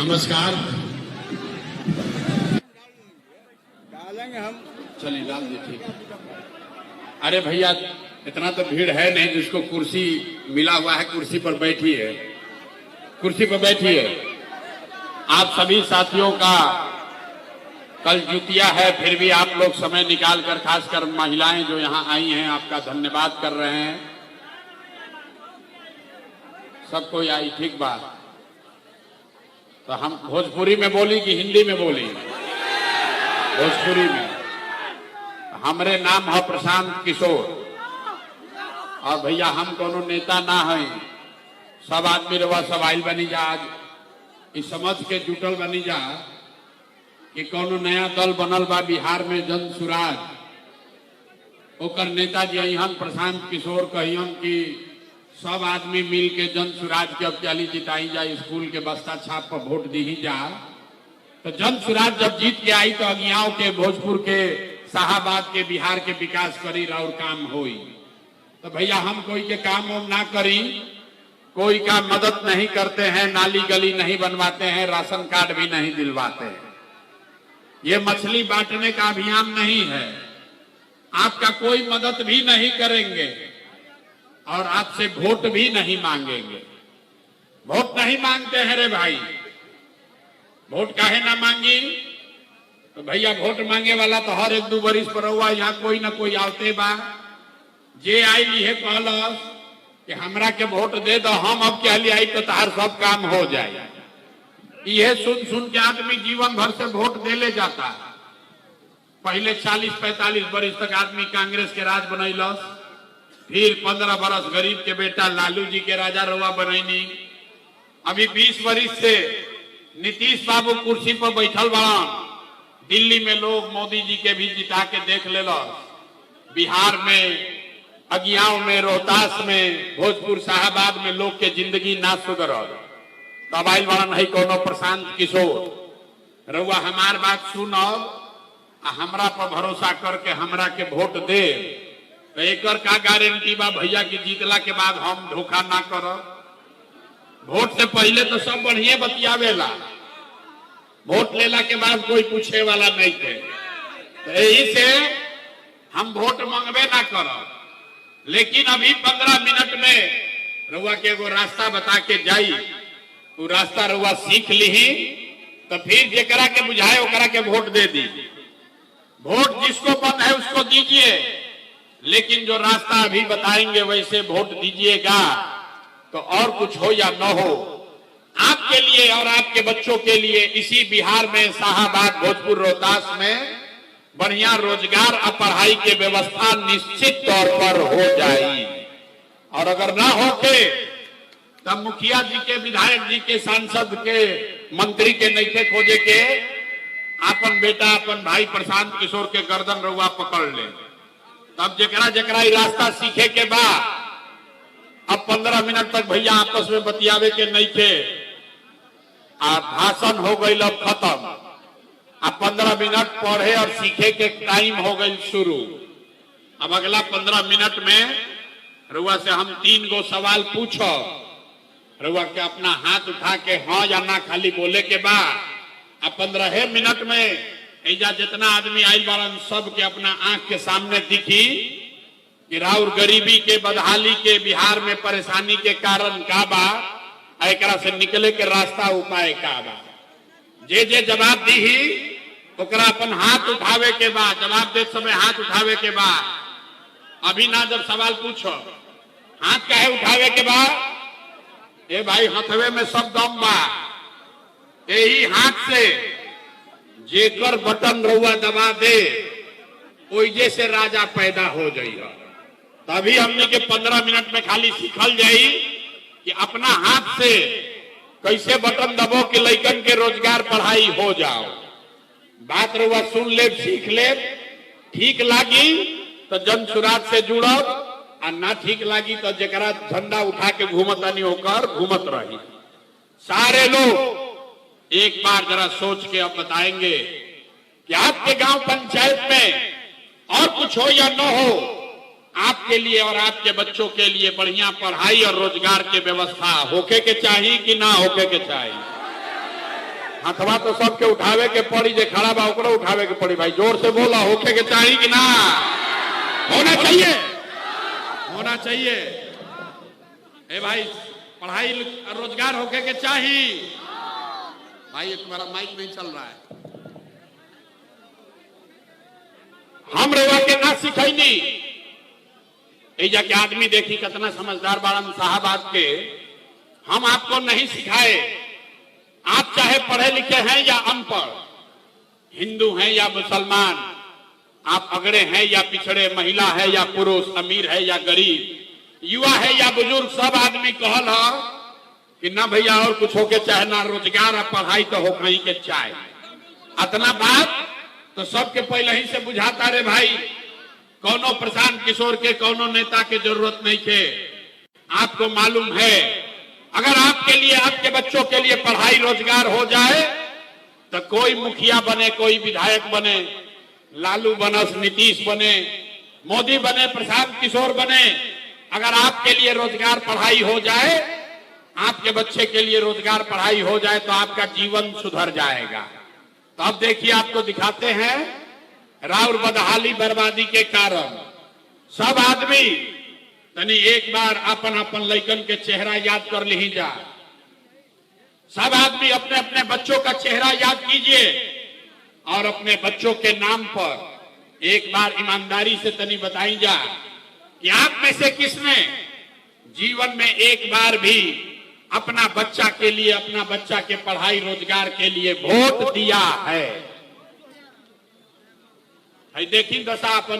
नमस्कार। डालेंगे हम। चलिए डाल दीजिए। अरे भैया इतना तो भीड़ है नहीं, जिसको कुर्सी मिला हुआ है कुर्सी पर बैठिए, कुर्सी पर बैठिए। आप सभी साथियों का कल जुतिया है, फिर भी आप लोग समय निकाल कर, खासकर महिलाएं जो यहाँ आई हैं, आपका धन्यवाद कर रहे हैं। सबको आई ठीक बात। तो हम भोजपुरी में बोली कि हिंदी में बोली? भोजपुरी में। हमरे नाम है प्रशांत किशोर, और भैया हम कोनो नेता ना है, सब आदमी रवा सब आइल बनी जा, आज इस समझ के जुटल बनी जा कि कोनो नया दल बनल बा बिहार में, जन सुराज। ओकर नेताजी अहन प्रशांत किशोर कहियन कि सब आदमी मिल के जन सुराज के अब चली जिताई जा, स्कूल के बस्ता छाप पर वोट दी जा। तो जन सुराज जब जीत के आई तो अज्ञाओं के, भोजपुर के, शाहाबाद के, बिहार के विकास करी और काम होई। तो भैया हम कोई के काम वाम ना करी, कोई का मदद नहीं करते हैं, नाली गली नहीं बनवाते हैं, राशन कार्ड भी नहीं दिलवाते हैं। ये मछली बांटने का अभियान नहीं है, आपका कोई मदद भी नहीं करेंगे और आपसे वोट भी नहीं मांगेंगे। वोट नहीं मांगते हैं रे भाई, वोट काहे ना मांगी? तो भैया वोट मांगे वाला तो हर एक दो बरिस पर हुआ, यहाँ कोई ना कोई आवते बा। जे आई लिए कहलस कि हमरा के वोट दे दो, हम अब कह लिया आई तो तार सब काम हो जाए। यह सुन सुन के आदमी जीवन भर से वोट दे ले जाता। पहले 40-45 बरिस तक आदमी कांग्रेस के राज बनैलस, फिर 15 बरस गरीब के बेटा लालू जी के राजा रउआ बनैनी। अभी 20 बरिस से नीतीश बाबू कुर्सी पर बैठल बड़न। दिल्ली में लोग मोदी जी के भी जिता के देख लेलस, बिहार में, अगियाओं में, रोहतास में, भोजपुर, शाहाबाद में लोग के जिंदगी ना सुधरल। तब आइल बड़ा नहीं कोनो प्रशांत किशोर, रउआ हमार बात सुनो, हमरा पर भरोसा करके हमरा के वोट दे। तो एकर का गारंटी बा भैया की जीतला के बाद हम धोखा ना करब? वोट से पहले तो सब बढ़िया बतियावेला, वोट लेला के बाद कोई पूछे वाला नहीं थे। तो यही से हम वोट मांगबे ना करब। लेकिन अभी 15 मिनट में रउआ के एगो रास्ता बता के जाई, वो रास्ता रउआ सीख ली, तो फिर जेकरा के बुझाए ओकरा के वोट दे दी। वोट जिसको मन है उसको दीजिए, लेकिन जो रास्ता अभी बताएंगे वैसे वोट दीजिएगा। तो और कुछ हो या न हो, आपके लिए और आपके बच्चों के लिए इसी बिहार में, शाहाबाद, भोजपुर, रोहतास में बढ़िया रोजगार और पढ़ाई की व्यवस्था निश्चित तौर पर हो जाएगी। और अगर ना होके तब मुखिया जी के, विधायक जी के, सांसद के, मंत्री के नईखे खोजे के, अपन बेटा, अपन भाई प्रशांत किशोर के गर्दन रउआ पकड़ ले। तब जकरा जकरा रास्ता सीखे के बाद अब 15 मिनट तक भैया आपस में बतियावे के नहीं थे, भाषण हो गई अब खत्म। अब 15 मिनट पढ़े और सीखे के टाइम हो गई शुरू। अब अगला 15 मिनट में रउआ से हम 3 गो सवाल पूछो, रउआ के अपना हाथ उठा के हाँ या ना खाली बोले के बाद अब 15 मिनट में ऐजा जितना आदमी आइल बारन सब के अपना आंख के सामने दिखी कि राउर गरीबी के, बदहाली के, बिहार में परेशानी के कारण का बा, एकरा से निकले के रास्ता उपाय का बा। जे जे जवाब दी ओकरा अपन हाथ उठावे के बाद, जवाब देते समय हाथ उठावे के बाद, अभी ना जब सवाल पूछो हाथ काहे उठावे के बाद? ए भाई हथवे में सब दम बा, यही हाथ से जेकर बटन रउआ दबा दे ओइजे से राजा पैदा हो जाइए। तभी हमने के 15 मिनट में खाली सीखल जाई कि अपना हाथ से कैसे बटन दबो कि लइकन के रोजगार, पढ़ाई हो जाओ। बात रउआ सुन ले, सीख ले, ठीक लागी तो जन सुराज से जुड़ब, और ना ठीक लागी तो जकरा झंडा उठा के घूमत नहीं होकर घूमत रही। सारे लोग एक बार जरा सोच के अब बताएंगे कि आपके गांव पंचायत में और कुछ हो या न हो, आपके लिए और आपके बच्चों के लिए बढ़िया पढ़ाई और रोजगार की व्यवस्था होके के चाहिए कि ना होके के चाहिए? हथवा तो सबके उठावे के पड़ी, जे खड़ा बा ओकरो उठावे के पड़ी। भाई जोर से बोला, होके के चाहिए कि ना? होना चाहिए, होना चाहिए। ए भाई पढ़ाई रोजगार होके के चाहिए। भाई ये तुम्हारा माइक नहीं चल रहा है। हम रेवा के ना सिखैनी, एजा के आदमी देखी कितना समझदार बाड़न साहबाद के। हम आपको नहीं सिखाए। आप चाहे पढ़े लिखे हैं या अनपढ़, हिंदू हैं या मुसलमान, आप अगड़े हैं या पिछड़े, महिला है या पुरुष, अमीर है या गरीब, युवा है या बुजुर्ग, सब आदमी कहल है कि ना भैया और कुछ होके चाहे ना रोजगार और पढ़ाई तो हो कहीं के चाहे। अतना बात तो सबके पहले ही से बुझाता रे भाई। कौनो प्रशांत किशोर के, कौनो नेता के जरूरत नहीं थे। आपको मालूम है अगर आपके लिए, आपके बच्चों के लिए पढ़ाई रोजगार हो जाए तो कोई मुखिया बने, कोई विधायक बने, लालू बनस, नीतीश बने, मोदी बने, प्रशांत किशोर बने, अगर आपके लिए रोजगार पढ़ाई हो जाए, आपके बच्चे के लिए रोजगार पढ़ाई हो जाए तो आपका जीवन सुधर जाएगा। तो अब देखिए आपको दिखाते हैं राउर बदहाली बर्बादी के कारण सब आदमी तनी एक बार अपन अपन लइकन के चेहरा याद कर ली जा। सब आदमी अपने अपने बच्चों का चेहरा याद कीजिए और अपने बच्चों के नाम पर एक बार ईमानदारी से तनी बताई जा कि आप में से किसने जीवन में एक बार भी अपना बच्चा के लिए, अपना बच्चा के पढ़ाई रोजगार के लिए वोट दिया है। देखी दशा अपन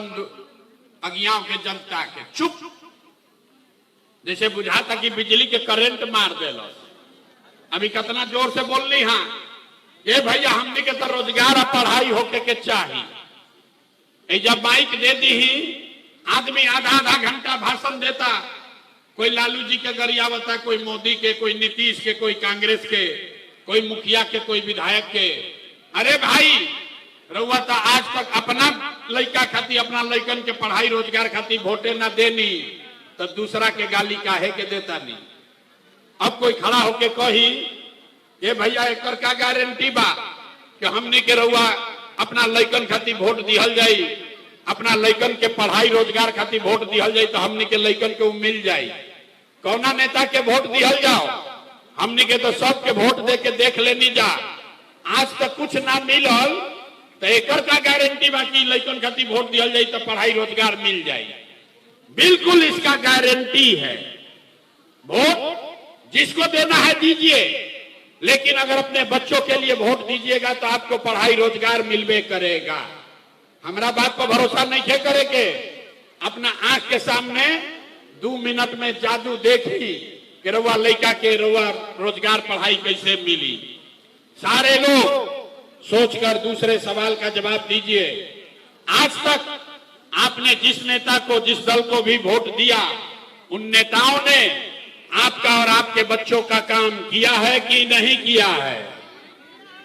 अज्ञाओं के जनता के, चुप जैसे बुझाता कि बिजली के करंट मार देलो। अभी कितना जोर से बोल ली, हाँ ये भैया हमने के तो रोजगार और पढ़ाई होके के चाहिए। जब माइक दे दी ही आदमी आधा आधा घंटा भाषण देता, कोई लालू जी के गरियावता, कोई मोदी के, कोई नीतीश के, कोई कांग्रेस के, कोई मुखिया के, कोई विधायक के। अरे भाई रउआ तो आज तक अपना लड़का खाती, अपना लड़कन के पढ़ाई रोजगार खाती वोटे ना देनी, तो दूसरा के गाली काहे के देता नहीं। अब कोई खड़ा होके कही ये भैया एक का गारंटी बा कि हमने के रउआ अपना लड़कन खाती वोट दिहल जाई, अपना लड़कन के पढ़ाई रोजगार खातिर वोट दिहल जाए तो हमने के लड़कन के मिल जाए। कौना नेता के वोट दिहल जाओ, हमने के तो सबके वोट दे के देख लेनी जा। आज तक कुछ ना मिलल तो एकर का गारंटी बाकी लड़कन खातिर वोट दिहल जाए तो पढ़ाई रोजगार मिल जाए। बिल्कुल इसका गारंटी है। वोट जिसको देना है दीजिए, लेकिन अगर अपने बच्चों के लिए वोट दीजिएगा तो आपको पढ़ाई रोजगार मिलबे करेगा। हमारा बात पर भरोसा नहीं खे करे के अपना आंख के सामने 2 मिनट में जादू देखी कि रउआ लड़का के रउआ रोजगार पढ़ाई कैसे मिली। सारे लोग सोचकर दूसरे सवाल का जवाब दीजिए। आज तक आपने जिस नेता को, जिस दल को भी वोट दिया, उन नेताओं ने आपका और आपके बच्चों का काम किया है कि नहीं किया है?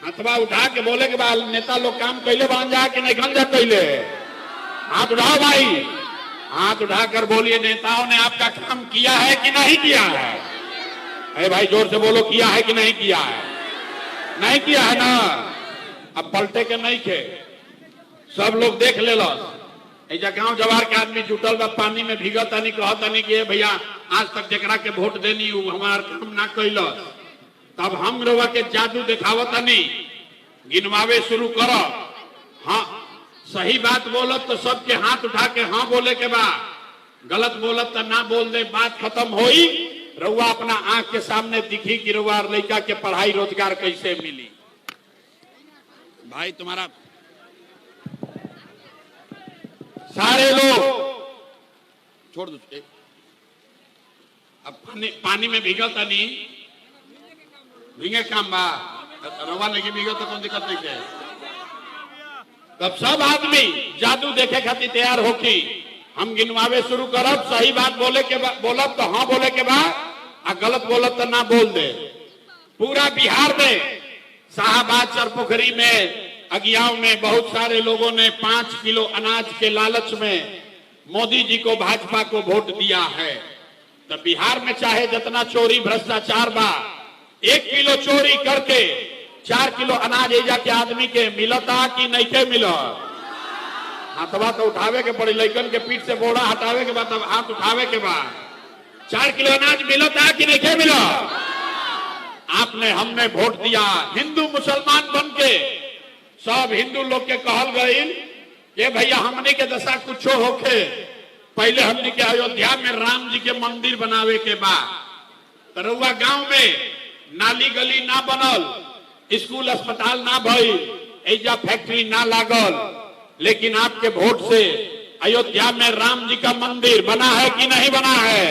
अथवा उठा के बोले के बाद नेता लोग काम कैले बन जा कि नहीं गंजा कैले? हाथ उठाओ भाई, हाथ उठाकर बोलिए नेताओं ने आपका काम किया है कि नहीं किया है? अरे भाई जोर से बोलो, किया है कि नहीं किया है? नहीं किया है ना? अब पलटे के नहीं थे, सब लोग देख ले लो। ऐसा गांव जवार के आदमी जुटल बा, पानी में भीगता नहीं, कहता नहीं कि भैया आज तक जकरा के वोट देनी हमार काम ना कैल, तब हम रउआ के जादू दिखावता नहीं, गिनवावे शुरू करो। हाँ सही बात बोलत तो सबके हाथ उठा के हाँ बोले के बाद, गलत बोलत तो ना बोल दे, बात खत्म होई। रउआ अपना आंख के सामने दिखी कि रउआ लड़का के पढ़ाई रोजगार कैसे मिली। भाई तुम्हारा सारे लोग छोड़ दो, अब पानी में भीगता नहीं, भीगे काम बा, रवा नहीं भीगे तो कोई दिक्कत नहीं है। तब सब आदमी जादू देखे खातिर तैयार होकी, हम गिनवावे शुरू करब, सही बात बोले के बोलब तो हाँ बोले के बाद, और गलत बोलब तो ना बोल दे। पूरा बिहार में शाहबाद, चरपोखरी में, अगियाव में बहुत सारे लोगों ने 5 किलो अनाज के लालच में मोदी जी को, भाजपा को वोट दिया है। तो बिहार में चाहे जितना चोरी भ्रष्टाचार बा, 1 किलो चोरी करके 4 किलो अनाज एजा के आदमी के मिलता कि नहीं के मिलत? हाथवा तो उठावे के पड़ी, लइकन के पीठ से बोरा हटावे के बाद हाथ उठावे के बाद 4 किलो अनाज मिलता कि नहीं के मिलत? आपने हमने वोट दिया हिंदू मुसलमान बन के, सब हिंदू लोग के कहल गई ये भैया हमने के दशा कुछो होके पहले हमने के अयोध्या में राम जी के मंदिर बनावे के बाद तरुआ गांव में नाली गली ना बनल, स्कूल अस्पताल ना भइल, एजा फैक्ट्री ना लागल, लेकिन आपके वोट से अयोध्या में राम जी का मंदिर बना है कि नहीं बना है?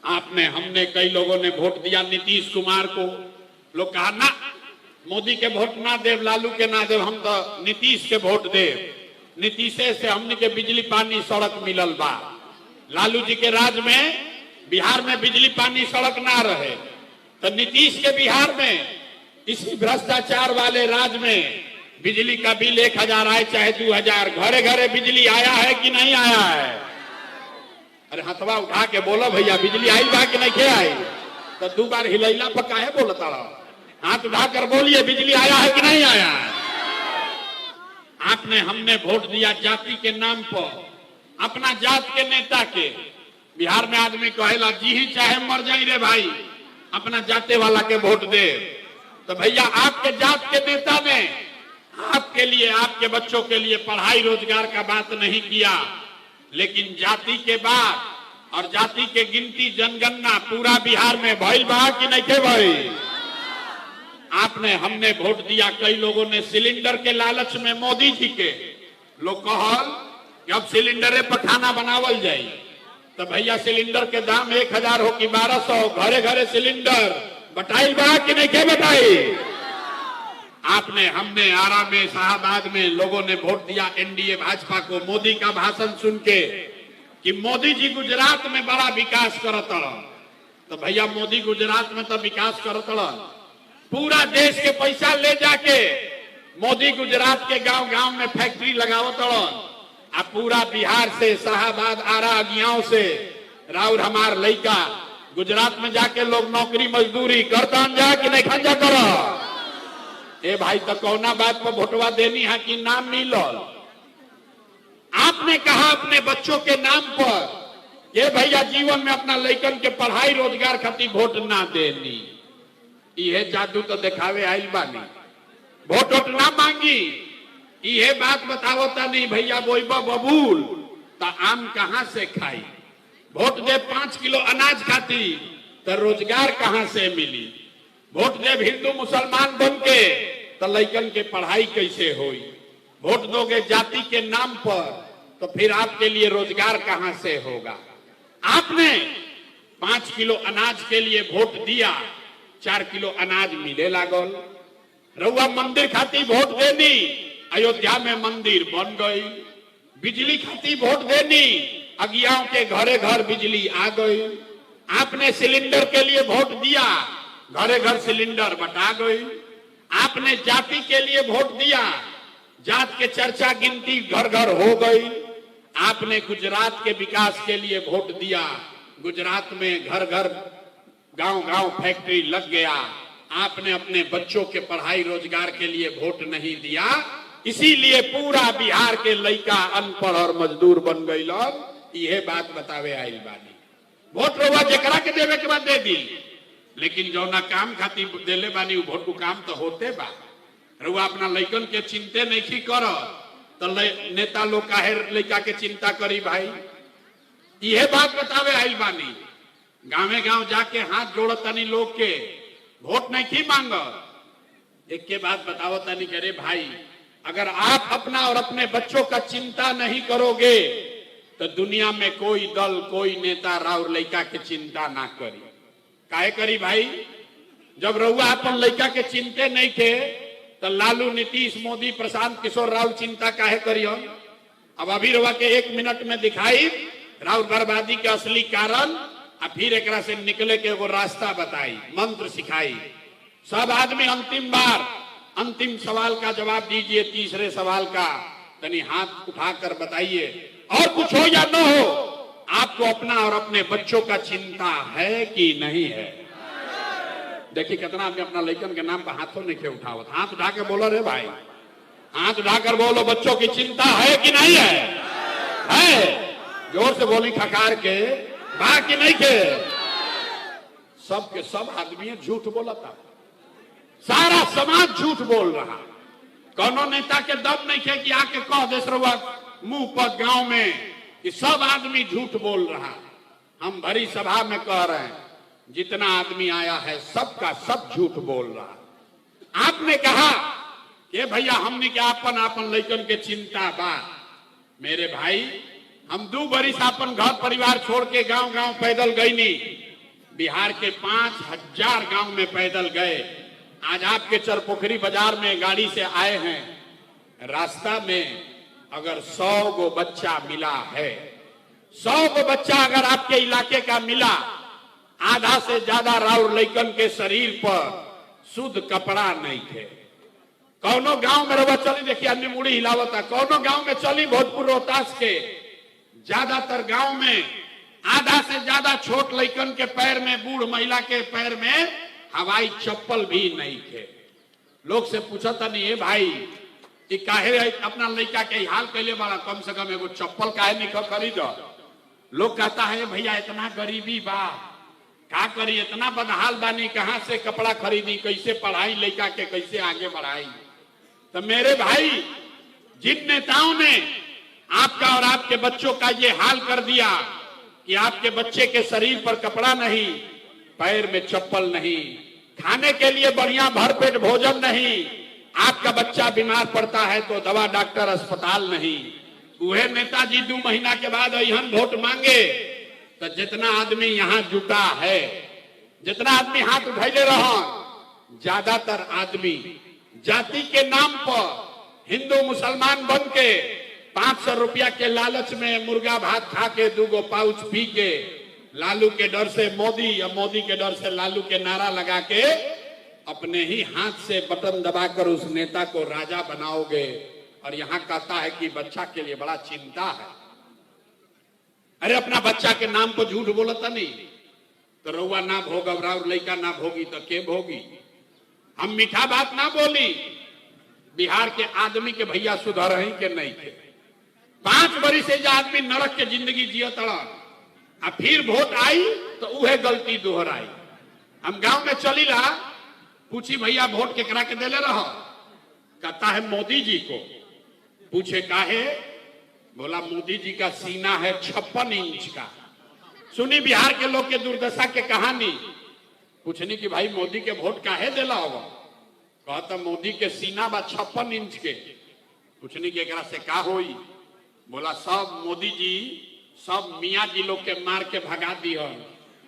आपने हमने कई लोगों ने वोट दिया नीतीश कुमार को, लोग कहा ना मोदी के वोट ना देव, लालू के ना देव, हम तो नीतीश के वोट देव। नीतीशे से हमने के बिजली पानी सड़क मिलल बा। लालू जी के राज में बिहार में बिजली पानी सड़क ना रहे, तो नीतीश के बिहार में इसी भ्रष्टाचार वाले राज में बिजली का बिल 1000 आए चाहे 2000, घरे घरे बिजली आया है कि नहीं आया है? अरे हथवा उठा के बोलो भैया बिजली आई बा कि नहीं के आई? तो 2 बार हिलैला पर काहे बोलता रहो? हाथ उठाकर बोलिए बिजली आया है कि नहीं आया है? आपने हमने वोट दिया जाति के नाम पर, अपना जात के नेता के। बिहार में आदमी कहेला जी ही चाहे मर जाए रे भाई, अपना जाते वाला के वोट दे। तो भैया आपके जात के नेता ने आपके लिए, आपके बच्चों के लिए पढ़ाई रोजगार का बात नहीं किया, लेकिन जाति के बाद और जाति के गिनती जनगणना पूरा बिहार में भइल बा कि नहीं के भइल? आपने हमने वोट दिया, कई लोगों ने सिलेंडर के लालच में मोदी जी के लोग कहल कि अब सिलेंडरे पर खाना बनावल जाए, तो भैया सिलेंडर के दाम 1000 हो कि 1200, घरे घरे सिलेंडर बटाई बा कि नहीं के बटाई? आपने हमने आरा में, शाहबाद में लोगों ने वोट दिया एनडीए भाजपा को, मोदी का भाषण सुन के कि मोदी जी गुजरात में बड़ा विकास करत रह। तो भैया मोदी गुजरात में तो विकास करत रह, पूरा देश के पैसा ले जाके मोदी गुजरात के गांव गांव में फैक्ट्री लगावत रह, आ पूरा बिहार से शाहबाद आरा अगियाओं से राउर हमार लइका गुजरात में जाके लोग नौकरी मजदूरी करता जा कि नहीं खंजा करो? ए भाई तो कौना बात पर वोटवा देनी है कि नाम मिलल? आपने कहा अपने बच्चों के नाम पर ये भैया जीवन में अपना लइकन के पढ़ाई रोजगार खातिर वोट ना देनी, ये जादू तो दिखावे आइल बानी। वोट वोट ना मांगी, ये बात बताओ ता नहीं भैया बोइबा बबूल ता आम कहां से खाई? वोट दे 5 किलो अनाज खाती तो रोजगार कहां से मिली? वोट दे हिंदू मुसलमान बन के तो लइकन के पढ़ाई कैसे होई? वोट दोगे जाति के नाम पर तो फिर आपके लिए रोजगार कहां से होगा? आपने 5 किलो अनाज के लिए वोट दिया, 4 किलो अनाज मिले लागल। रउआ मंदिर खाती वोट देनी, अयोध्या में मंदिर बन गई। बिजली खाती वोट देनी, अगियाओं के घरे घर बिजली आ गई। आपने सिलेंडर के लिए वोट दिया, घरे घर सिलेंडर बटा गई। आपने जाति के लिए वोट दिया, जात के चर्चा गिनती घर घर हो गई। आपने गुजरात के विकास के लिए वोट दिया, गुजरात में घर घर गांव गांव फैक्ट्री लग गया। आपने अपने बच्चों के पढ़ाई रोजगार के लिए वोट नहीं दिया, इसीलिए पूरा बिहार के लइका अनपढ़ और मजदूर बन गई। लोग यह बात बतावे आइल बानी। वोट रउआ जेकरा के देवे के बाद दे दी, लेकिन जौना काम खातिर देले बानी उ वोट को काम तो होते बा। रउआ अपना लइकन के चिंते नहीं करो तो नेता लोग काहे लइका के चिंता करी भाई? यह बात बतावे आइल बानी। गांवे गांव जाके हाथ जोड़त तनी लोग के वोट नहीं मांग। एक के बात बताओ तनी करे भाई, अगर आप अपना और अपने बच्चों का चिंता नहीं करोगे तो दुनिया में कोई दल, कोई नेता राउर लइका के चिंता ना करी। काहे करी भाई? जब रउआ अपन लइका के चिंते नहीं थे तो लालू, नीतीश, मोदी, प्रशांत किशोर राउर चिंता काहे करियो? अब अभी रउआ के 1 मिनट में दिखाई राउर बर्बादी के असली कारण, और फिर एकरा से निकले के एगो रास्ता बताई, मंत्र सिखाई। सब आदमी अंतिम बार अंतिम सवाल का जवाब दीजिए। तीसरे सवाल का तनी हाथ उठाकर बताइए, और कुछ हो या न हो, आपको अपना और अपने बच्चों का चिंता है कि नहीं है? देखिए कितना आदमी अपना लड़कन के नाम पर हाथों नहीं के उठावत, हाथ उठा के बोलो रे भाई, हाथ उठाकर बोलो बच्चों की चिंता है कि नहीं है? जोर से बोली खकार के, बा कि नहीं के? सब के सब आदमी झूठ बोला था, सारा समाज झूठ बोल रहा। कौनो नेता के दम नहीं थे कि आके कह दे रहुआ मुंह पर गांव में कि सब आदमी झूठ बोल रहा। हम भरी सभा में कह रहे हैं जितना आदमी आया है सबका सब झूठ बोल रहा। आपने कहा कि भैया हमने क्या अपन अपन लड़कन के चिंता बा। मेरे भाई हम 2 बरिस अपन घर परिवार छोड़ के गांव गांव पैदल गई नहीं, बिहार के 5000 गांव में पैदल गए। आज आपके चरपोखरी बाजार में गाड़ी से आए हैं, रास्ता में अगर 100 गो बच्चा मिला है, 100 गो बच्चा अगर आपके इलाके का मिला, आधा से ज्यादा राउर लइकन के शरीर पर शुद्ध कपड़ा नहीं थे। कौनो गांव में रवा चली, देखिए अन्य मुड़ी हिलावता, कौनो गांव में चली भोजपुर रोहतास के ज्यादातर गांव में आधा से ज्यादा छोट लइकन के पैर में, बूढ़ महिला के पैर में हवाई चप्पल भी नहीं थे। लोग से पूछा था नहीं, भाई कि काहे अपना लड़का के हाल कैले वाला, कम से कम एगो चप्पल काहे नहीं खरीद। लोग कहता है भैया इतना गरीबी बा, का करी, इतना बदहाल बानी, कहां से कपड़ा खरीदी, कैसे पढ़ाई लड़का के, कैसे आगे बढ़ाई। तो मेरे भाई जिन नेताओं ने आपका और आपके बच्चों का ये हाल कर दिया कि आपके बच्चे के शरीर पर कपड़ा नहीं, पैर में चप्पल नहीं, खाने के लिए बढ़िया भरपेट भोजन नहीं, आपका बच्चा बीमार पड़ता है तो दवा डॉक्टर अस्पताल नहीं, वह नेताजी 2 महीना के बाद यहां वोट मांगे तो जितना आदमी यहां जुटा है, जितना आदमी हाथ उठाइले रहा, ज्यादातर आदमी जाति के नाम पर हिंदू मुसलमान बन के 500 रुपया के लालच में मुर्गा भात खा के 2 गो पाउच पी के लालू के डर से मोदी या मोदी के डर से लालू के नारा लगा के अपने ही हाथ से बटन दबाकर उस नेता को राजा बनाओगे। और यहां कहता है कि बच्चा के लिए बड़ा चिंता है। अरे अपना बच्चा के नाम पर झूठ बोलता नहीं तो रउआ ना भोग, राउर लइका ना भोगी तो के भोगी। हम मीठा बात ना बोली, बिहार के आदमी के भैया सुधर ही के नहीं थे। 5 बरिस से जो आदमी नरक के जिंदगी जियत आ फिर वोट आई तो वह गलती दोहराई। हम गांव में चली रहा, पूछी भैया वोट केकरा के देले रहो, कहता है मोदी जी को। पूछे काहे, बोला मोदी जी का सीना है 56 इंच का। सुनी बिहार के लोग के दुर्दशा के कहानी। पूछनी कि भाई मोदी के वोट काहे देला होगा, कहता मोदी के सीना बा 56 इंच के। पूछनी कि एकरा से का होई, बोला सब मोदी जी सब मियाँ जी लोग के मार के भगा दी हम,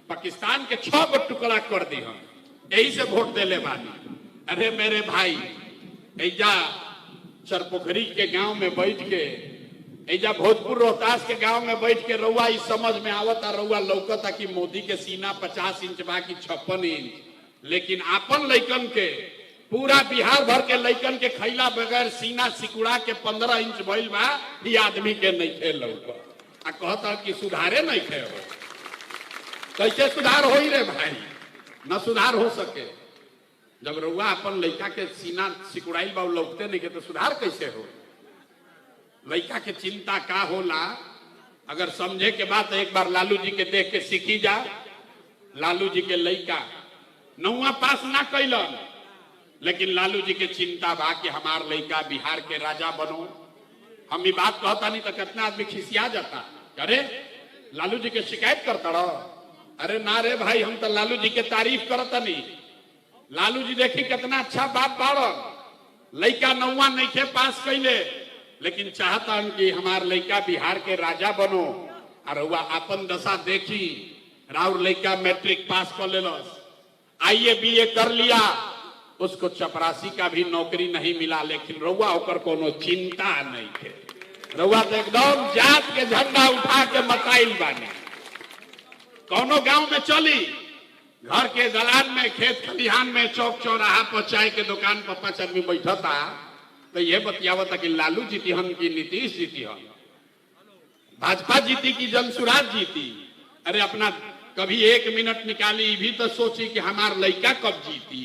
पाकिस्तान के 6 गो टुकड़ा कर दी हम, यही से वोट देले बानी। अरे मेरे भाई ऐजा चरपोखरी के गांव में बैठ के, ऐजा भोजपुर रोहतास के गांव में बैठ के रउआ इस समझ में आवता, रउआ लौकता कि मोदी के सीना 50 इंच बा कि 56 इंच, लेकिन आपन लइकन के पूरा बिहार भर के लइकन के खैला बगैर सीना सिकुड़ा के 15 इंच भइल बा। ये आदमी के नहीं थे लौकत आ कहता कि सुधारे नहीं थे। कैसे सुधार हो रे भाई, न सुधार हो सके। जब रउआ अपन लड़का के सीना सिकुड़ाइल बा लौकते नहीं के तो सुधार कैसे हो। लड़का के चिंता का होला, अगर समझे के बात एक बार लालू जी के देख के सीखी जा। लालू जी के लड़का 9वां पास ना कैलन, लेकिन लालू जी के चिंता बा कि हमार लड़का बिहार के राजा बनो। हम ये बात कहता नहीं तो कितना आदमी खिसिया जाता, अरे लालू जी के शिकायत करता रहो। अरे ना रे भाई, हम तो लालू जी के तारीफ करता नहीं। लालू जी देखी कितना अच्छा बाप बाड़न, लड़का 9वां नहीं थे पास कैले, लेकिन चाहता कि हमार लड़का बिहार के राजा बनो। और वह अपन दशा देखी, राउर लड़का मैट्रिक पास कर लेलस, IAA BA कर लिया, उसको चपरासी का भी नौकरी नहीं मिला, लेकिन रउआ होकर कोनो चिंता नहीं थे। रउआ तो एकदम जात के झंडा उठा के मताइल बानी। कोनो गांव में चली, घर के दलान में, खेत खलिहान में, चौक चौराहा पर चाय के दुकान पर 5 आदमी बैठता तो यह बतियावता कि लालू जीती हन की नीतीश जीती हन, भाजपा जीती की जनसुराज जीती। अरे अपना कभी 1 मिनट निकाली भी तो सोची कि हमार लड़का कब जीती।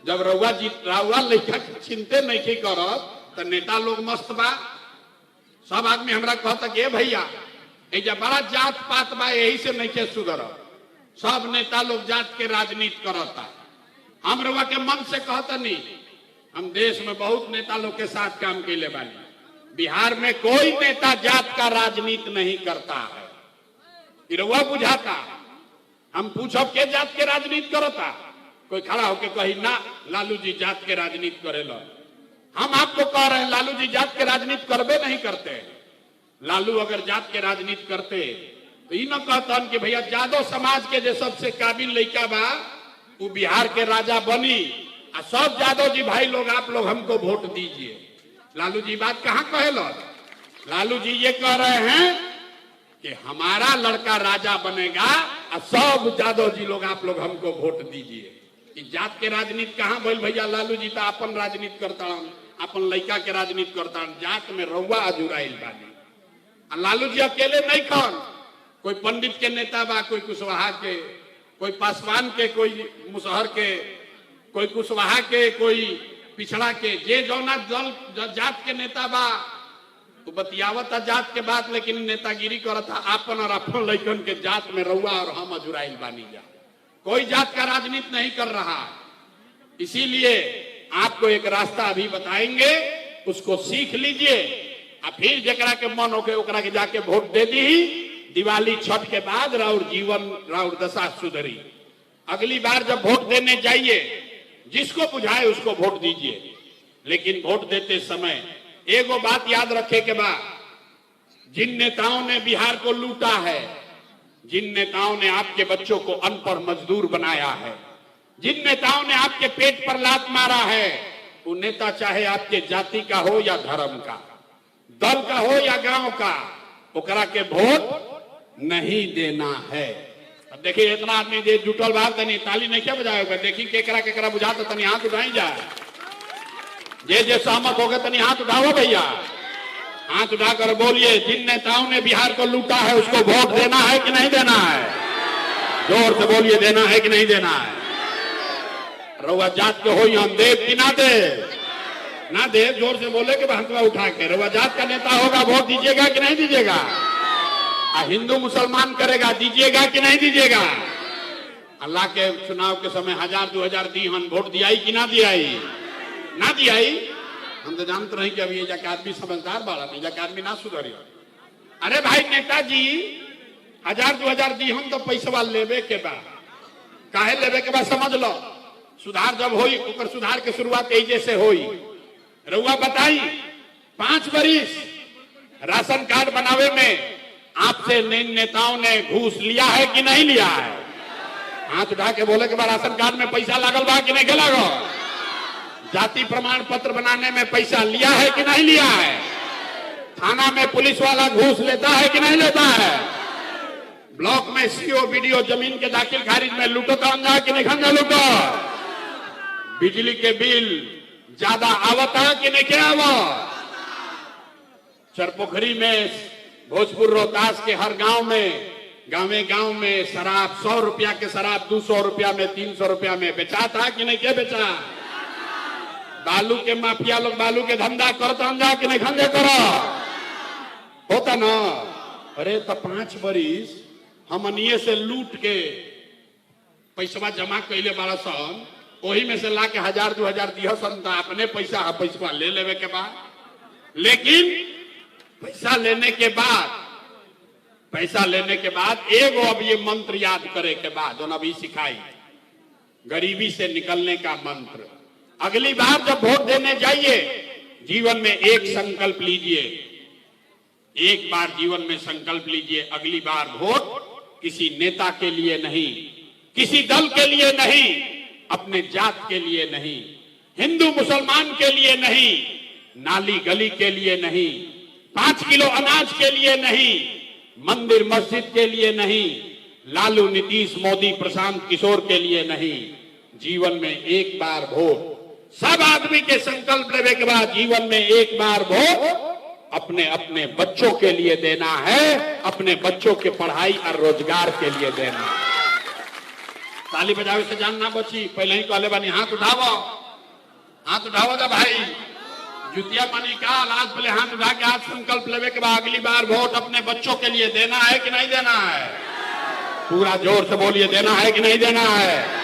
जब रउआ लड़का चिंते नहीं करत तो नेता लोग मस्त बा। सब आदमी हमरा कहता कि भैया एजा बड़ा जात पात बा, यही से नहीं के सुधरत। सब नेता लोग जात के राजनीति करता। हम रउआ के मन से कहता नहीं, हम देश में बहुत नेता लोग के साथ काम कैले बानी। बिहार में कोई नेता जात का राजनीति नहीं करता है। रउआ बुझाता हम पूछब के जात के राजनीति करता, कोई खड़ा होके कही ना लालू जी जात के राजनीति करेला। हम आपको कह रहे हैं लालू जी जात के राजनीति करबे नहीं करते। लालू अगर जात के राजनीति करते तो ई न कहतन कि भैया यादव समाज के जो सबसे काबिल लड़का बा वो बिहार के राजा बनी, आ सब यादव जी भाई लोग आप लोग हमको वोट दीजिए। लालू जी बात कहां कहेला। लालू जी ये कह रहे हैं कि हमारा लड़का राजा बनेगा और सब यादव जी लोग आप लोग हमको वोट दीजिए। कि जात के राजनीति कहां भइल भैया। लालू जी तो अपन राजनीति करता, अपन लड़का के राजनीति करता। जात में रउआ अजुराइल बानी। लालू जी अकेले नहीं खन, कोई पंडित के नेता बा, कोई कुशवाहा के, कोई पासवान के, कोई मुसहर के, कोई कुशवाहा के, कोई पिछड़ा के। जे जौना दल जात के नेता बा तो बतियावता जात के बात, लेकिन नेतागिरी करता आपन और अपन लड़कन के। जात में रउआ और हम अजुराइल बानी जा। कोई जात का राजनीति नहीं कर रहा। इसीलिए आपको एक रास्ता अभी बताएंगे, उसको सीख लीजिए और फिर जकरा के मन होके ओकरा के जाके वोट दे दी। दिवाली छठ के बाद राउर जीवन राउर दशा सुधरी। अगली बार जब वोट देने जाइए जिसको बुझाए उसको वोट दीजिए, लेकिन वोट देते समय एगो बात याद रखे के बाद, जिन नेताओं ने बिहार को लूटा है, जिन नेताओं ने आपके बच्चों को अनपढ़ मजदूर बनाया है, जिन नेताओं ने आपके पेट पर लात मारा है, वो नेता चाहे आपके जाति का हो या धर्म का, दल का हो या गांव का, ओकरा के वोट नहीं देना है। अब देखिए इतना आदमी जे जुटल बात तनी ताली नहीं क्या बजाएगा। देखी केकरा बुझाता तनी हाथ उठाई जाए। जे सहमत हो गए तनी हाथ उठाओ भैया। हाथ उठाकर बोलिए, जिन नेताओं ने बिहार को लूटा है उसको वोट देना है कि नहीं देना है। जोर से बोलिए, देना है कि नहीं देना है। रउआ जात के हो हम देव कि ना दे, ना दे। जोर से बोले कि हथवा उठा के। रउआ जात का नेता होगा, वोट दीजिएगा कि नहीं दीजिएगा। हिंदू मुसलमान करेगा, दीजिएगा कि नहीं दीजिएगा। अल्लाह के चुनाव के समय 1000-2000 दी हम वोट दियाई कि ना दियाई, ना दियाई। हम तो जानते रहे कि अभी ये जाके आदमी समझदार बाड़ा नहीं, जाके आदमी ना सुधरी। अरे भाई नेताजी 1000-2000 दी हम तो पैसा लेवे के बाद, काहे लेवे के बाद समझ लो। सुधार जब होई ओकर सुधार के शुरुआत एजे से होई। रउआ बताई 5 बरिस राशन कार्ड बनावे में आपसे नेताओं ने घूस लिया है कि नहीं लिया है। हाथ उठा के बोले के बाद राशन कार्ड में पैसा लागल बा कि नहीं के लागल। जाति प्रमाण पत्र बनाने में पैसा लिया है कि नहीं लिया है। थाना में पुलिस वाला घूस लेता है कि नहीं लेता है। ब्लॉक में सीओ बीडीओ जमीन के दाखिल खारिज में लूटो तो अंजा कि नहीं खंजा लूटो। बिजली के बिल ज्यादा आवता कि नहीं क्या आवत। चरपोखरी में, भोजपुर रोहतास के हर गांव में शराब 100 रुपया के शराब 200 रुपया में, 300 रुपया में बेचा था कि नहीं क्या बेचा। बालू के माफिया लोग बालू के धंधा करता जा कि नहीं धंधे करो होता ना। अरे तो 5 बरिस हमनिए से लूट के पैसा जमा कैले बाड़ा सन, वही में से ला के 1000-2000 दिया सन, अपने पैसा ले लेवे के बाद। लेकिन पैसा लेने के बाद एगो अब ये मंत्र याद करे के बाद जो अभी सिखाई, गरीबी से निकलने का मंत्र। अगली बार जब वोट देने जाइए जीवन में एक संकल्प लीजिए, एक बार जीवन में संकल्प लीजिए, अगली बार वोट किसी नेता के लिए नहीं, किसी दल के लिए नहीं, अपने जात के लिए नहीं, हिंदू मुसलमान के लिए नहीं, नाली गली के लिए नहीं, 5 किलो अनाज के लिए नहीं, मंदिर मस्जिद के लिए नहीं, लालू नीतीश मोदी प्रशांत किशोर के लिए नहीं। जीवन में एक बार वोट सब आदमी के संकल्प लेने के बाद जीवन में एक बार वोट अपने अपने बच्चों के लिए देना है, अपने बच्चों के पढ़ाई और रोजगार के लिए देना है। ताली बजावे से जान ना बची। पहले ही कहले बानी हाथ उठावो जा भाई, जुतिया पानी का आज पहले हाथ उठा के आज संकल्प लेवे के बाद अगली बार वोट अपने बच्चों के लिए देना है कि नहीं देना है? पूरा जोर से बोलिए, देना है कि नहीं देना है?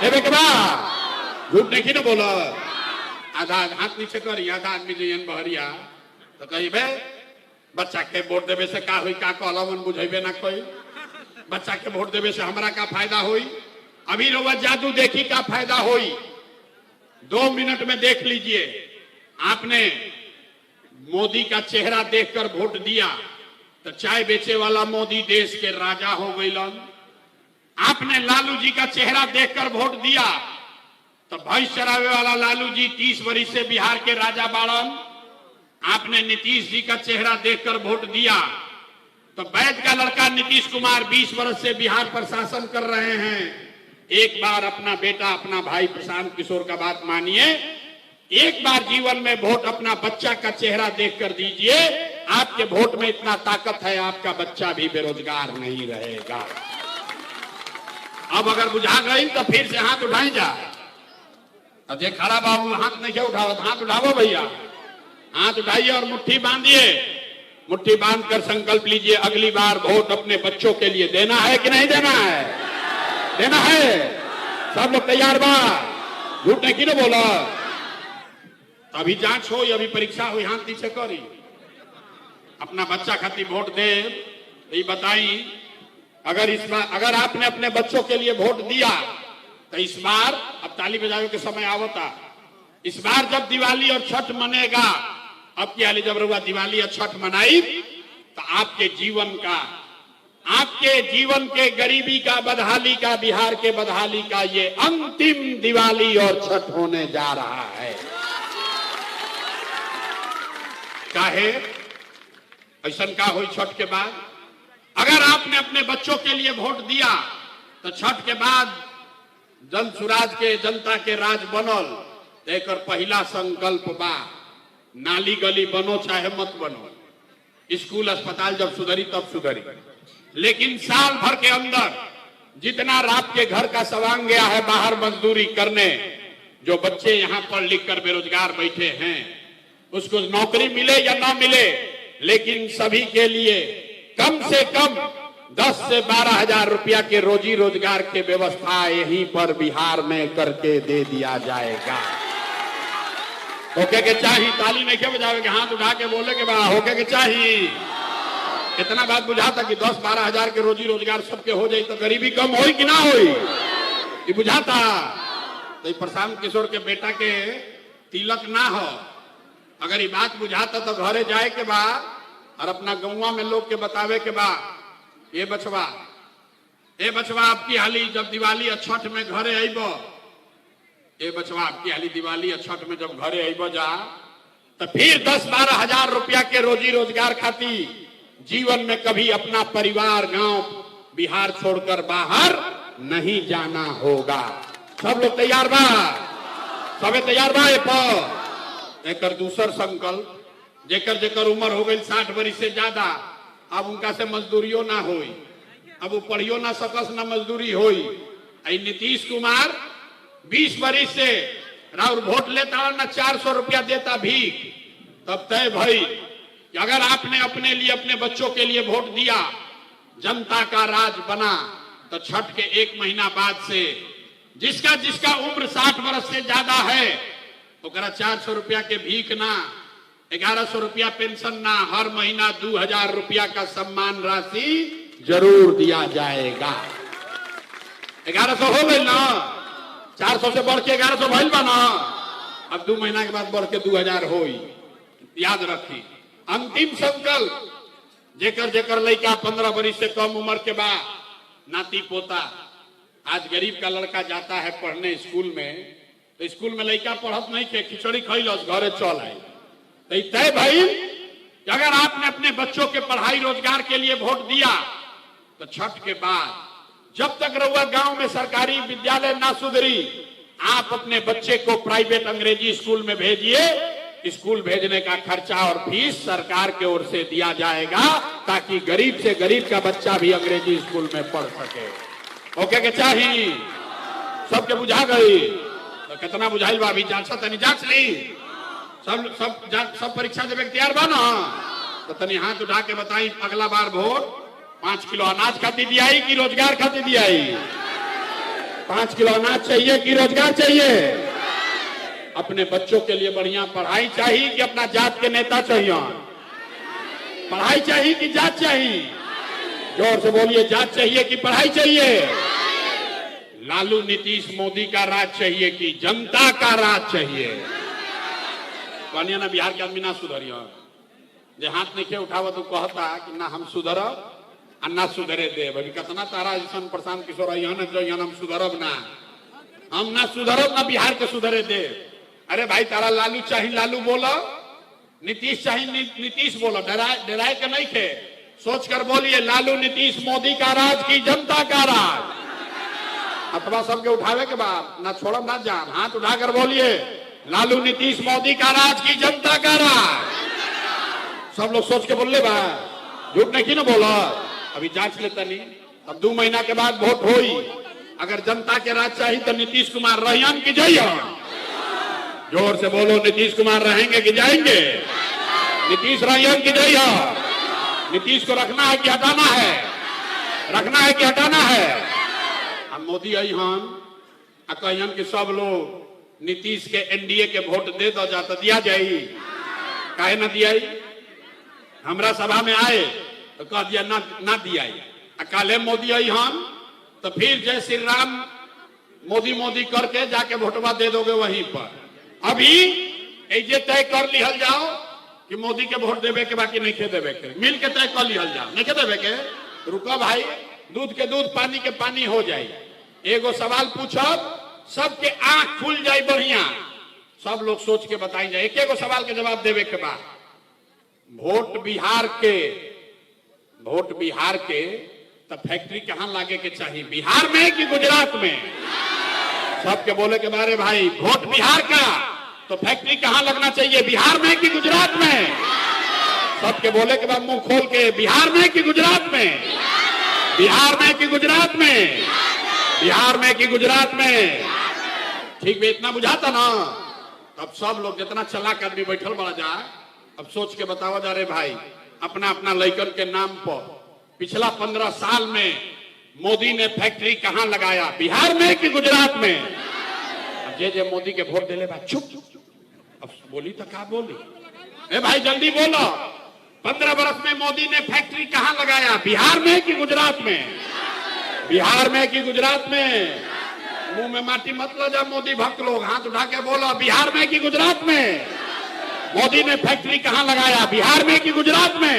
देवे के बाद झूठ नहीं ना बोलो। आधा हाथ नीचे करी, आधा आदमी जो बहरिया तो कही बे बच्चा के वोट देवे से का हुई, का कहलन बुझेबे ना कोई। बच्चा के वोट देवे से हमरा का फायदा हुई? अभी रोवा जादू देखी का फायदा हुई? 2 मिनट में देख लीजिए। आपने मोदी का चेहरा देखकर वोट दिया तो चाय बेचे वाला मोदी देश के राजा हो गईलन। आपने लालू जी का चेहरा देखकर वोट दिया तो भैंस चरावे वाला लालू जी 30 वर्ष से बिहार के राजा बाड़न। आपने नीतीश जी का चेहरा देखकर वोट दिया तो वैद का लड़का नीतीश कुमार 20 वर्ष से बिहार पर शासन कर रहे हैं। एक बार अपना बेटा, अपना भाई प्रशांत किशोर का बात मानिए, एक बार जीवन में वोट अपना बच्चा का चेहरा देखकर दीजिए। आपके वोट में इतना ताकत है, आपका बच्चा भी बेरोजगार नहीं रहेगा। अब अगर बुझा गई तो फिर से हाथ उठाई जा। अजय खड़ा बाबू हाथ नहीं क्या उठाओ, हाथ उठाओ भैया, हाथ उठाइए और मुट्ठी बांधिए। मुट्ठी बांधकर संकल्प लीजिए, अगली बार वोट अपने बच्चों के लिए देना है कि नहीं देना है? देना है। सब लोग तैयार बा? झूठ नहीं ना बोला। अभी जांच हो, अभी परीक्षा हुई, हाथ नीचे करी। अपना बच्चा खातिर वोट दे ये बताई। अगर आपने अपने बच्चों के लिए वोट दिया तो इस बार, अब ताली बजावे के समय आवता, इस बार जब दिवाली और छठ मनेगा, अब की हाली जब रुआ दिवाली और छठ मनाई तो आपके जीवन के गरीबी का, बदहाली का, बिहार के बदहाली का ये अंतिम दिवाली और छठ होने जा रहा है। काहे ऐसा का हुई छठ के बाद? अगर आपने अपने बच्चों के लिए वोट दिया तो छठ के बाद जन सुराज के, जनता के राज बनल। देकर पहला संकल्प बा, नाली गली बनो चाहे मत बनो, स्कूल अस्पताल जब सुधरी तब सुधरी, लेकिन साल भर के अंदर जितना रात के घर का सवांग गया है बाहर मजदूरी करने, जो बच्चे यहाँ पढ़ लिख कर बेरोजगार बैठे हैं, उसको नौकरी मिले या ना मिले, लेकिन सभी के लिए कम से कम 10 से 12 हजार रुपया के रोजी रोजगार की व्यवस्था यहीं पर बिहार में करके दे दिया जाएगा। होके के चाहिए, ताली नहीं क्या बजावे के, हाथ उठा के बोले के बा होके के चाहिए। इतना बात बुझाता कि 10-12 हजार के रोजी रोजगार सबके हो जाए तो गरीबी कम होई कि ना होई, ये बुझाता। तो प्रशांत किशोर के बेटा के तिलक ना हो, अगर ये बात बुझाता तो घरे जाए के बा और अपना गौवा में लोग के बतावे के बा, ये बचवा आपकी हाली जब दिवाली और छठ में घरे आइबो, ये बचवा आपकी हाली दिवाली और छठ में जब घरे आइबो जा तो फिर 10-12 हजार रुपया के रोजी रोजगार खाती जीवन में कभी अपना परिवार, गांव, बिहार छोड़कर बाहर नहीं जाना होगा। सब लोग तैयार बा? सबे तैयार बा? एक दूसर संकल्प, जेकर उम्र हो गई 60 वर्ष से ज्यादा, अब उनका से मजदूरियों ना होई, अब वो पढ़ियो ना सकस ना मजदूरी होई। नीतीश कुमार 20 वर्ष से राउर वोट लेता ना 400 रुपया देता भीख। तब तय भाई कि अगर आपने अपने लिए, अपने बच्चों के लिए वोट दिया, जनता का राज बना, तो छठ के 1 महीना बाद से जिसका उम्र 60 वर्ष से ज्यादा है तो 400 रुपया के भीख ना, 1100 रुपया पेंशन ना, हर महीना 2000 रुपया का सम्मान राशि जरूर दिया जाएगा। 1100 हो गई ना, 400 से बढ़ के 1100 भइल बा ना, अब 2 महीना के बाद बढ़ के 2000 होई। याद रखी, अंतिम संकल्प, जेकर लड़का 15 वर्ष से कम उम्र के बाद, नाती पोता, आज गरीब का लड़का जाता है पढ़ने स्कूल में, तो स्कूल में लड़का पढ़त नहीं के, खिचड़ी खैलस घरे चल आए। तो तय भाई कि अगर आपने अपने बच्चों के पढ़ाई रोजगार के लिए वोट दिया तो छठ के बाद जब तक रहुआ गांव में सरकारी विद्यालय ना सुधरी, आप अपने बच्चे को प्राइवेट अंग्रेजी स्कूल में भेजिए। स्कूल भेजने का खर्चा और फीस सरकार की ओर से दिया जाएगा, ताकि गरीब से गरीब का बच्चा भी अंग्रेजी स्कूल में पढ़ सके। ओके के चाहिए? सबके बुझा गई तो कितना बुझाइल बा अभी जांच तनी जांच ली सब परीक्षा देवे के तैयार बा ना तो तनी हाथ उठा के बताई अगला बार वोट 5 किलो अनाज खाती दियाई कि रोजगार खाती दियाई 5 किलो अनाज चाहिए कि रोजगार चाहिए अपने बच्चों के लिए बढ़िया पढ़ाई चाहिए कि अपना जात के नेता चाहिए पढ़ाई चाहिए कि जात चाहिए जोर से बोलिए जात चाहिए कि पढ़ाई चाहिए लालू नीतीश मोदी का राज चाहिए कि जनता का राज चाहिए कहनिया ना बिहार के आदमी ना सुधरियो जे हाथ नहीं उठावा तो कहता कि ना हम सुधरब आ ना सुधरे देव अभी कितना तारा जैसा प्रशांत किशोर जो हम सुधरब ना हम ना सुधरब ना बिहार के सुधरे देव अरे भाई तारा लालू चाहिए लालू बोलो नीतीश चाहिए नीतीश बोलो डराए के नहीं थे सोच कर बोलिए लालू नीतीश मोदी का राज की जनता का राज अथवा सबके उठावे के बाद ना छोड़ब ना जान हाथ उठाकर बोलिए लालू नीतीश मोदी का राज की जनता का राज सब लोग सोच के बोल ले बा झूठ नहीं ना बोला अभी जांच लेता नहीं अब 2 महीना के बाद वोट होई अगर जनता के राज चाहिए तो नीतीश कुमार रहियन की जाइए जोर से बोलो नीतीश कुमार रहेंगे कि जाएंगे नीतीश रहियन की जाइए नीतीश को रखना है कि हटाना है रखना है कि हटाना है हम मोदी आई हम कहियन कि सब लोग नीतीश के एनडीए के वोट दे दो जाता दिया जाये काहे ना दिया हमरा सभा में आए तो कह दिया ना दिया काले मोदी आई हम तो फिर जय श्री राम मोदी मोदी करके जाके वोटवा दे दोगे वहीं पर अभी ऐसे तय कर लिहल जाओ कि मोदी के वोट देवे के बाकी नहीं खे देवे के मिल के तय कर लिहल जाओ नहीं खे देवे के रुको भाई दूध के दूध पानी के पानी हो जाए एगो सवाल पूछब सबके आंख खुल जाए बढ़िया सब लोग सोच के बताई जाए एक एगो सवाल के जवाब देवे के बाद वोट बिहार के तो फैक्ट्री कहां लागे के चाहिए बिहार में कि गुजरात में सबके बोले के बारे भाई वोट बिहार का तो फैक्ट्री कहां लगना चाहिए बिहार में कि गुजरात में सबके बोले के बाद मुंह खोल के बिहार में कि गुजरात में बिहार में कि गुजरात में बिहार में कि गुजरात में ठीक है इतना बुझाता ना अब सब लोग जितना चालाक आदमी बैठल बड़ा जाए अब सोच के बतावा जा रहे भाई अपना अपना लड़कन के नाम पर पिछला 15 साल में मोदी ने फैक्ट्री कहां लगाया बिहार में कि गुजरात में अब जे मोदी के वोट दिले भाई चुप अब बोली तो क्या बोली ए भाई जल्दी बोलो 15 वर्ष में मोदी ने फैक्ट्री कहां लगाया बिहार में कि गुजरात में बिहार में कि गुजरात में मुंह में माटी मत लो जा मोदी भक्त लोग हाथ उठा के बोलो बिहार में कि गुजरात में मोदी ने फैक्ट्री कहां लगाया बिहार में कि गुजरात में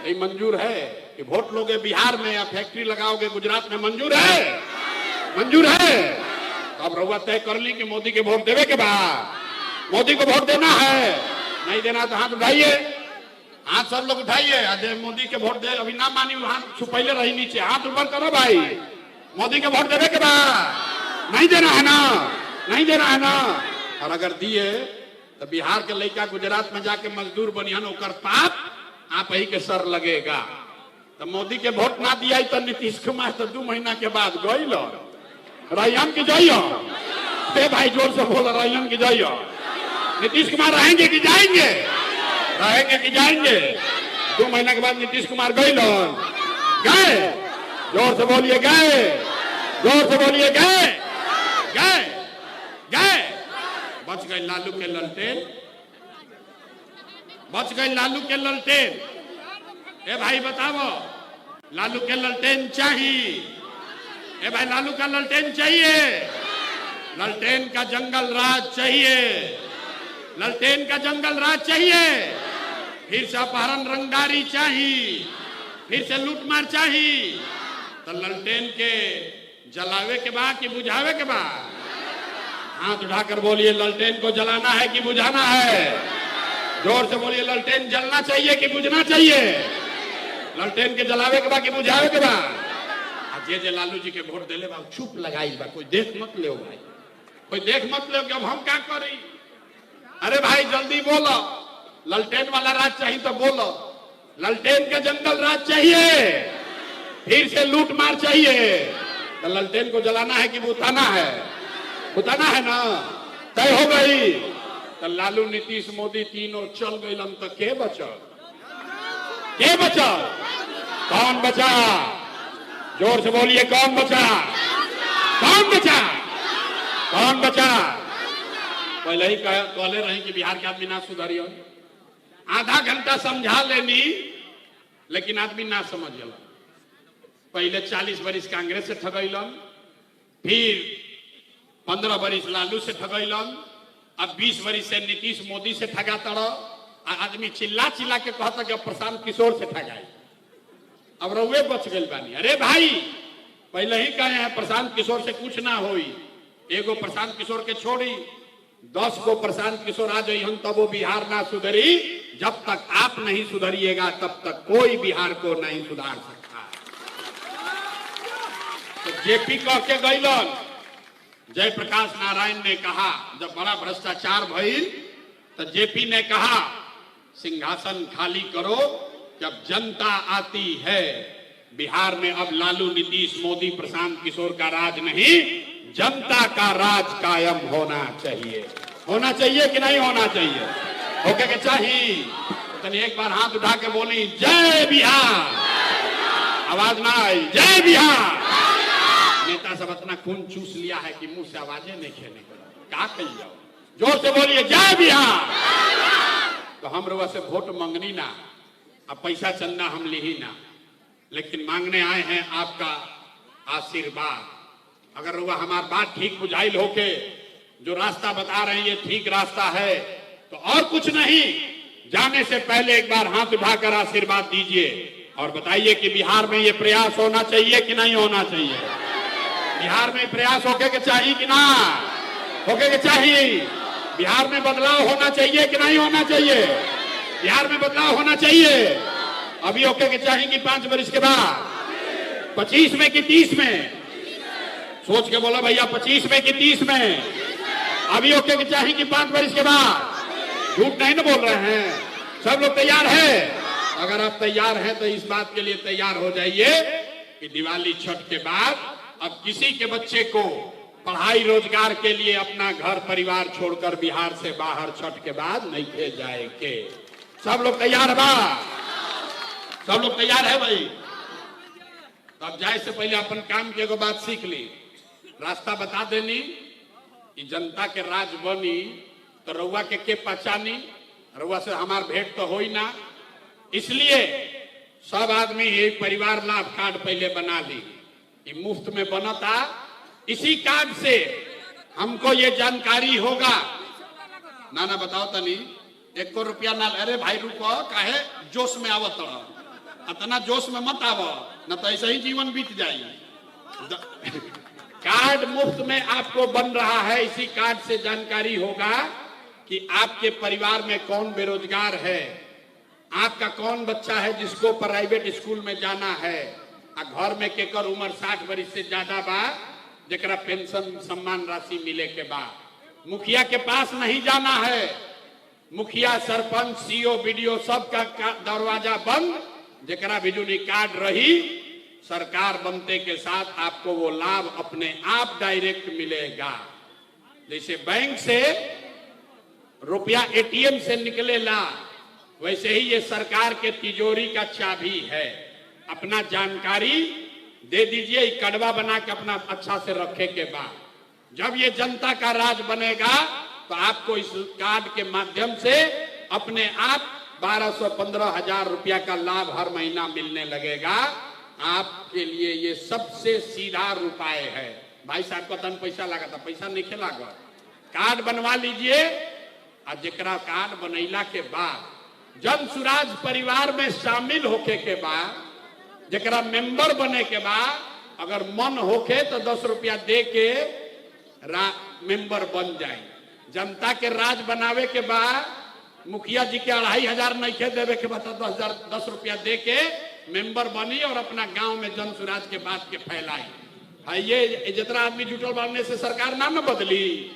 नहीं मंजूर है कि वोट लोगे बिहार में या फैक्ट्री लगाओगे गुजरात में मंजूर है तो अब रउआ तय कर ली कि मोदी के वोट देवे के बाद मोदी को वोट देना है नहीं देना तो हाथ उठाइए हाथ सब लोग उठाइए मोदी के वोट दे अभी ना मानी हाथ छुपैले रही नीचे हाथ ऊपर करो भाई मोदी के वोट देवे के बाद नहीं देना है ना और अगर दिए तो बिहार के लड़का गुजरात में जाके मजदूर बनियान ओकर पाप आप ही के सर लगेगा तो मोदी के वोट ना दिया तो नीतीश कुमार तो 2 महीना के बाद गई रैयन की जाइयो भाई जोर से बोलो रैयन की जाइयो नीतीश कुमार रहेंगे कि जाएंगे 2 महीना के बाद नीतीश कुमार गए जोर से बोलिए गए बच गए लालू के ललटेन ए भाई बताओ लालू के ललटेन चाहिए ए भाई लालू का ललटेन चाहिए ललटेन का जंगल राज चाहिए फिर से अपहरण रंगदारी चाहिए फिर से लूटमार चाहिए तो ललटेन के जलावे के बाद कि बुझावे के बाद हाथ उठाकर बोलिए ललटेन को जलाना है कि बुझाना है जोर से बोलिए ललटेन जलना चाहिए कि बुझना चाहिए ललटेन के जलावे के बाद कि बुझावे के बाद जे लालू जी के वोट दिले बा चुप लगाई बा कोई देख मत ले भाई कोई देख मत ले कि अब हम क्या करी अरे भाई जल्दी बोलो ललटेन वाला राज चाहिए तो बोलो ललटेन का जंगल राज चाहिए फिर से लूट मार चाहिए तो ललटेन को जलाना है कि बुताना है? बुताना है ना, तय हो गई। तो लालू नीतीश मोदी तीनों चल गए तो के बचल? के बचल? कौन बचा? जोर से बोलिए, कौन बचा? कौन बचा? कौन बचा? पहले ही कहले रहे कि बिहार के आदमी ना सुधरियो। आधा घंटा समझा लेनी, लेकिन आदमी ना समझ गया। पहले 40 बरिस कांग्रेस से ठगैलन, फिर 15 बरिस लालू से ठगैलन, अब 20 बरिस से नीतीश मोदी से ठगा तड़ो। आदमी चिल्ला चिल्ला के कहता कि प्रशांत किशोर से ठगाई। अब रउए बच गए बानी। अरे भाई, पहले ही कहे हैं प्रशांत किशोर से कुछ ना होई। एगो प्रशांत किशोर के छोड़ी 10 को प्रशांत किशोर आ जाइए, तब वो बिहार ना सुधरी। जब तक आप नहीं सुधरिएगा तब तक कोई बिहार को नहीं सुधार सकता। तो जेपी कह के गईलन, जयप्रकाश नारायण ने कहा, जब बड़ा भ्रष्टाचार भइल तो जेपी ने कहा सिंहासन खाली करो, जब जनता आती है। बिहार में अब लालू नीतीश मोदी प्रशांत किशोर का राज नहीं, जनता का राज कायम होना चाहिए। होना चाहिए कि नहीं होना चाहिए? होके के चाहिए। तो एक बार हाथ उठा के बोली जय बिहार। आवाज ना आई, जय बिहार। नेता सब इतना खून चूस लिया है कि मुंह से आवाजें नहीं खेने का कही जाओ। जोर से बोलिए जय बिहार। तो हम रुआ से वोट मंगनी ना, अब पैसा चंदा हम ली ही ना, लेकिन मांगने आए हैं आपका आशीर्वाद। अगर रुआ हमारी बात ठीक बुझाइल होके जो रास्ता बता रहे हैं ये ठीक रास्ता है, तो और कुछ नहीं, जाने से पहले एक बार हाथ उठाकर आशीर्वाद दीजिए और बताइए कि बिहार में ये प्रयास होना चाहिए कि नहीं होना चाहिए? बिहार में प्रयास होके के चाहिए कि ना होके के चाहिए? बिहार में बदलाव होना चाहिए कि नहीं होना चाहिए? बिहार में बदलाव होना चाहिए। अभी होके के चाहिए कि 5 वर्ष के बाद? 25 में कि 30 में? सोच के बोला भैया, 25 में कि 30 में? अभी होके के चाहिए कि 5 वर्ष के बाद? झूठ नहीं ना बोल रहे हैं? सब लोग तैयार है? अगर आप तैयार हैं तो इस बात के लिए तैयार हो जाइए कि दिवाली छठ के बाद अब किसी के बच्चे को पढ़ाई रोजगार के लिए अपना घर परिवार छोड़कर बिहार से बाहर छठ के बाद नहीं भेज जाएंगे। सब लोग तैयार है? बा सब लोग तैयार है भाई? तब जाए से पहले अपन काम की एगो बात सीख ली, रास्ता बता देनी कि जनता के राज बनी तो रउआ के पहचानी। रउआ से हमार भेंट तो हो ही ना, इसलिए सब आदमी ये परिवार लाभ कार्ड पहले बना ली कि मुफ्त में बनता। इसी कार्ड से हमको ये जानकारी होगा। ना ना बताओ तनी, 1 रुपया ना। अरे भाई रुको, काहे जोश में आवत रहो, इतना जोश में मत आवो, न तो ऐसे ही जीवन बीत जाए। कार्ड मुफ्त में आपको बन रहा है। इसी कार्ड से जानकारी होगा कि आपके परिवार में कौन बेरोजगार है, आपका कौन बच्चा है जिसको प्राइवेट स्कूल में जाना है, आ घर में केकर उम्र 60 वर्ष से ज्यादा बा, जरा पेंशन सम्मान राशि मिले के बाद। मुखिया के पास नहीं जाना है। मुखिया, सरपंच, सीओ, बीडीओ सबका दरवाजा बंद। जरा बिजुली कार्ड रही, सरकार बनते के साथ आपको वो लाभ अपने आप डायरेक्ट मिलेगा। जैसे बैंक से रुपया एटीएम से निकलेला, वैसे ही ये सरकार के तिजोरी का चाबी है। अपना जानकारी दे दीजिए, कड़वा बना के अपना अच्छा से रखे के बाद जब ये जनता का राज बनेगा तो आपको इस कार्ड के माध्यम से अपने आप 1200-15,000 रुपया का लाभ हर महीना मिलने लगेगा। आपके लिए ये सबसे सीधा उपाय है। भाई साहब को तन पैसा लगा था, पैसा नहीं खेला गया, कार्ड बनवा लीजिए। और जरा कार्ड बनैला के बाद जन सुराज परिवार में शामिल होके के बाद, जरा मेंबर बने के बाद अगर मन होके तो 10 रुपया दे के मेंबर बन जाए। जनता के राज बनावे के बाद मुखिया जी के 2,500 नहीं खे देवे के बाद 10 रुपया दे के मेंबर बनी और अपना गांव में जन सुराज के बात के फैलाई। ये जितना आदमी जुटल बनने से सरकार ना बदली,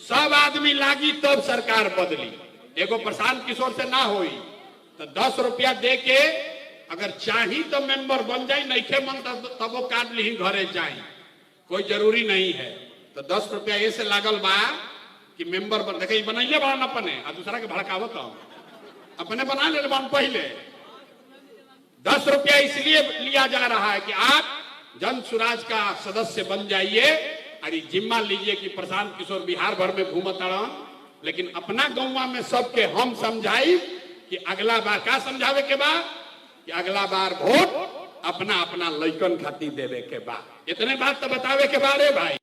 सब आदमी लागी तब सरकार बदली। एगो प्रशांत किशोर से ना होई तो 10 रुपया दे के अगर चाही तो मेंबर बन जाए, नहीं खे मन तब वो कार्ड ली घरे जाए। कोई जरूरी नहीं है। तो 10 रुपया ऐसे लागल बा कि मेंबर बन देखे बनाइए बड़ा अपने आ दूसरा के भड़कावत अपने बना ले पहले। 10 रुपया इसलिए लिया जा रहा है कि आप जन सुराज का सदस्य बन जाइए और जिम्मा लीजिए कि प्रशांत किशोर बिहार भर में घूमत रहा, लेकिन अपना गौवा में सबके हम समझाई कि अगला बार का समझावे के बाद कि अगला बार वोट अपना अपना लइकन खातिर देवे के बाद। इतने बात तो बतावे के बाद भाई।